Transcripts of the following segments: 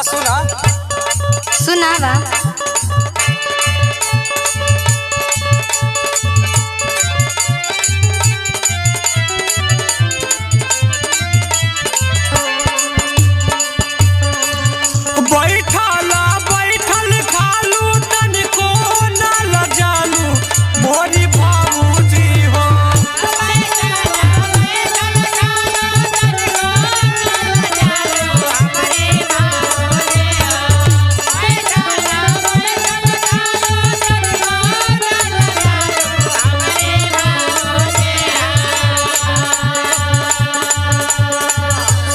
ला सुना सुनावा। बैठला बैठल खालू तनिको ना लजालू मोरी बाबूजी हो।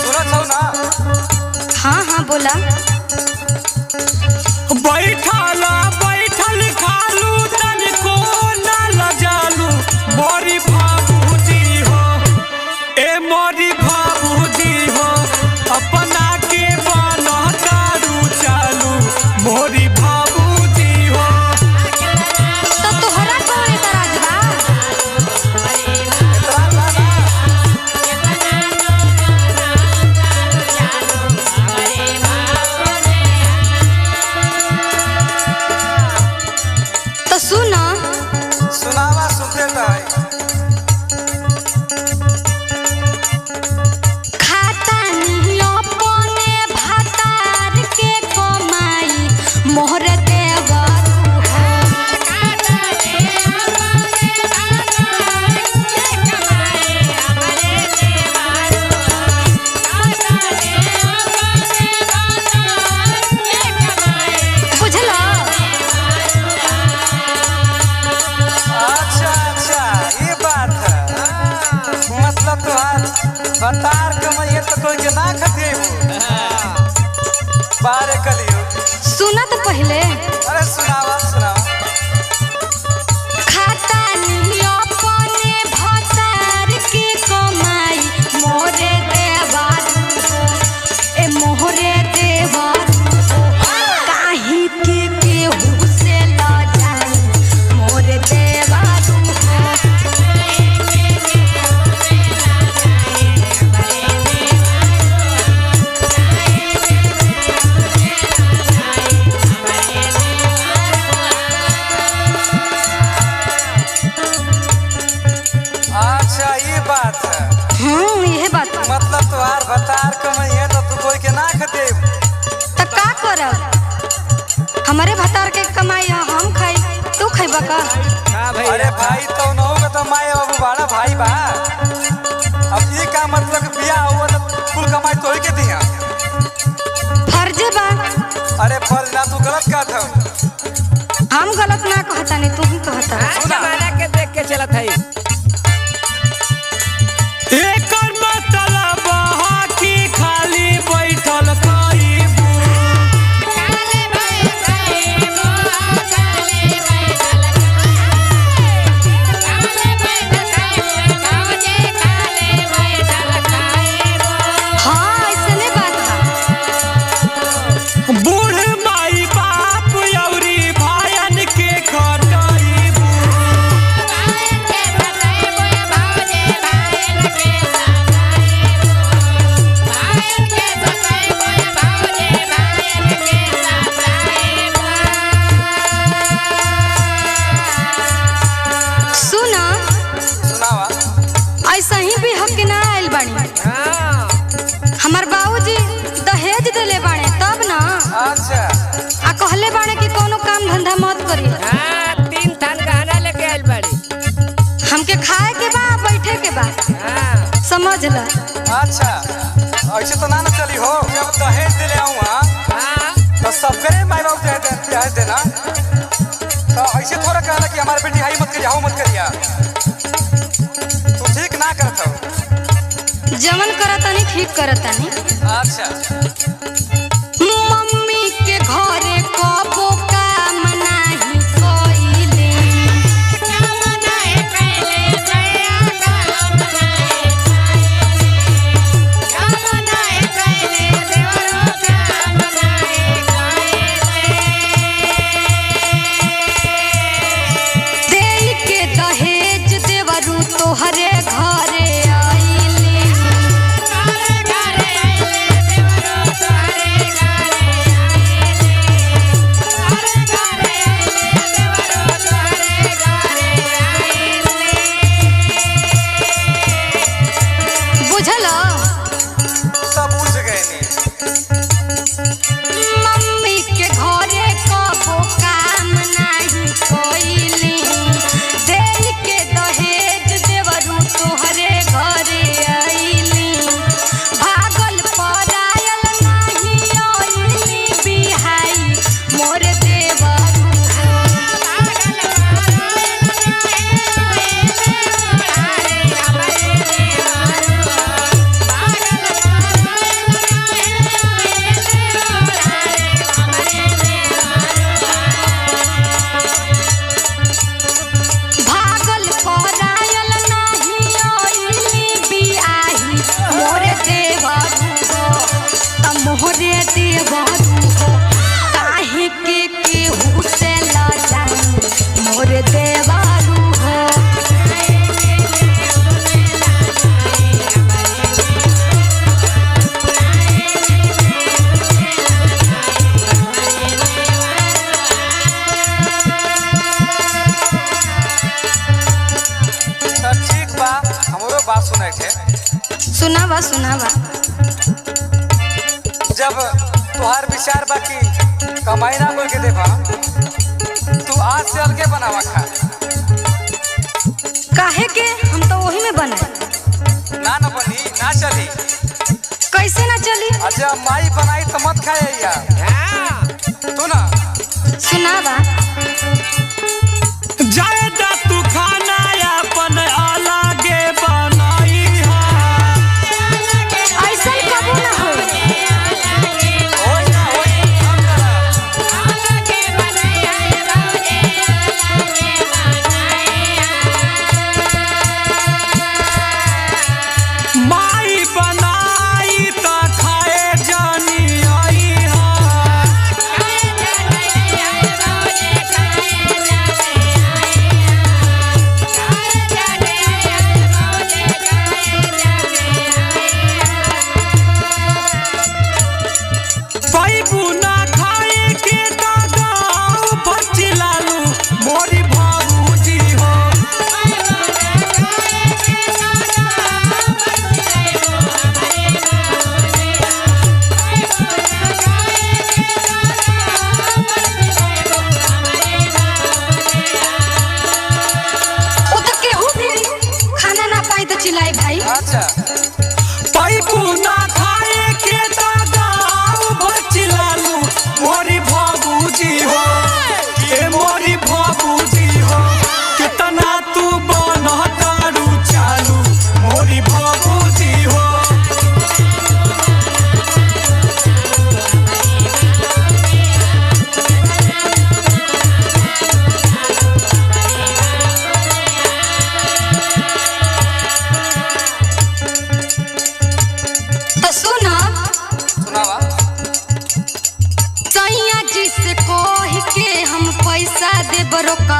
सुनत हो ना? हाँ हाँ बोला। बैठला बैठल खालू तनिको ना लजालू मोरी बाबूजी हो। ए मोरी बाबूजी हो अपना के बना दारू चालू मोरी बाबूजी हो। तो तोहरा कौन एतराज बा? तो सुना। सुनावा सुनते रहे। खाता नहीं अपने भातार के कमाई मोहर देवरू हो। बुझलो? अच्छा अच्छा ये बात है। मतलब तुहार बतार कमाइए तो कोई के ना खतिए बारे कलियो। सुना तो पहले। अरे सुनावा सुनावा। खाता नहीं अपने भातार के कमाई मोरे देवरू हो। ए मोहरे देवरू हो काहे के केहू से ल जाई मोरे देवरू हो। अच्छा ये बात है। यह बात। मतलब तुहार बतार कमाइए तो तू कोई के ना खतिए। तो का करब? हमारे भतार के कमाई हम खाई तू खइबा का? अरे भाई तो न होगा तो माए बाबू बड़ा भाई बा। अब ये का मतलब कि बिया हुआ तो कुल कमाई तो ही के दिया। फर्ज बा। अरे फर्ज ना तू गलत कहत हो। हम गलत ना कहता नहीं तू ही कहता। जमाना के देख के चलत है। एकर मतलब हा कि खाली बैठल खाइबू। हाँ ऐसने बात बा। बूढ़ माई बाप अउरी भायन के खटाइबू। सुना सुनावा। ऐसा ही भी हक ना आयल बानी। हमार बाबूजी दहेज देले बाणे तब ना अच्छा आ कहले बाणे कि कोनो काम धंधा मत करी। 3 थान गहना लेके आइल बाड़ी। हमके खाए के बा बैठे के बा समझ ल। अच्छा ऐसे तो ना ना चली हो। जब दहेज दिले आऊँ तो सबके माई बाप दहेज देना। तो ऐसे थोड़ा कहना कि हमारे बेटी हाई मत करिया हो मत करिया। तू ठीक ना करत हो। जमन करतानी ठीक करतानी। अच्छा मम्मी के घरे कबो काम नाही कइले। तोहरे घरे आइले मोरे देवरू हो काहे के केहू से ला जाई मोरे देवरू हो। तो ठीक बा, हमरो बात सुने के। सुनावा सुनावा। जब तुहार विचार बा कि कमाई ना बोल के देबा, तू आज से अलगे बनावा खा। काहे के हम तो वही में बने। ना न बनी, ना चली। कैसे ना चली? अच्छा माई बनाई तो मत खाए यार। तू ना सुनावा। जायदा तू खाना अपन अलगे बनाई है। ऐसा कबू ना हो। होई ना होई, हम करा। माई बनाई त खाए जानी आई है। पैबू ना खाए के दादा बचिलालू मोरी भाऊजी हो। वो तो केहू भी खाना ना पाई तो चिल्लाई भाई। अच्छा पैबू ना खाए के दादा बचिलालू मोरी भाऊजी हो। के मोरी भाऊजी हो कितना तू बनतारू चालू मोरी भाऊजी हो। तो सुना। सुनावा। सैया जी से कह के हम पैसा देब रोका